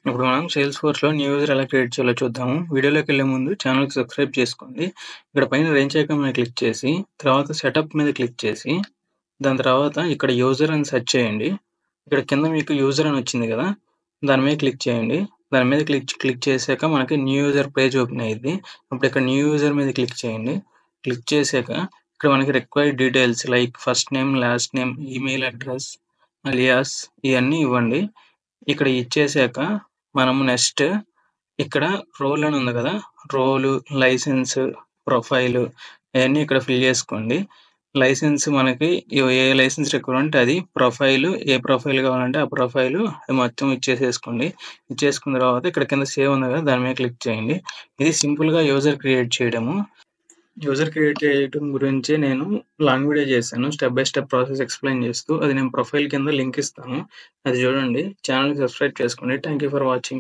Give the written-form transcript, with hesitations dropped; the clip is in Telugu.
ఇప్పుడు మనం సేల్స్‌ఫోర్స్‌లో న్యూ యూజర్ ఎలా క్రియేట్ చేయాలో చూద్దాము. వీడియోలోకెళ్ళే ముందు ఛానెల్‌కి సబ్స్క్రైబ్ చేసుకోండి. ఇక్కడ పైన రేంజ్ ఐకాన్ మీద క్లిక్ చేసి, తర్వాత సెటప్ మీద క్లిక్ చేసి, దాని తర్వాత ఇక్కడ యూజర్ అని సెర్చ్ చేయండి. ఇక్కడ కింద మీకు యూజర్ అని వచ్చింది కదా! దాని మీద క్లిక్ చేయండి. దాని మీద క్లిక్ చేశాక మనకి న్యూ యూజర్ పేజ్ ఓపెన్ అయ్యిద్ది. అప్పుడు ఇక్కడ న్యూ యూజర్ మీద క్లిక్ చేయండి. క్లిక్ చేశాక ఇక్కడ మనకి required details like first name, last name, email address, alias ఇయన్నీ ఇవ్వండి. ఇక్కడ ఇచ్చేశాక మనము నెక్స్ట్ ఇక్కడ రోల్ అని ఉంది గదా! రోలు, లైసెన్స్, ప్రొఫైలు అయన్నీ ఇక్కడ ఫిల్ జేసుకోండి. లైసెన్స్ మనకి ఏ లైసెన్స్ రిక్వైర్మెంట్ అది. ప్రొఫైలు ఏ ప్రొఫైల్ కావాలంటే ఆ ప్రొఫైలు అది మొత్తం ఇచ్చేసేసుకోండి. ఇచ్చేసుకున్న తర్వాత ఇక్కడ కింద సేవ్ ఉంది గదా! దాని మీద క్లిక్ చేయండి. ఇది సింపుల్‌గా యూజర్ క్రియేట్ చేయడము. యూజర్ క్రియేట్ చేయటం గురించి నేను లాంగ్ వీడియో చేశాను. Step by step process explain చేస్తూ. అది నేను ప్రొఫైల్ కింద లింక్ ఇస్తాను. అది చూడండి. ఛానెల్‌కి సబ్స్క్రైబ్ చేసుకోండి. Thank you for watching.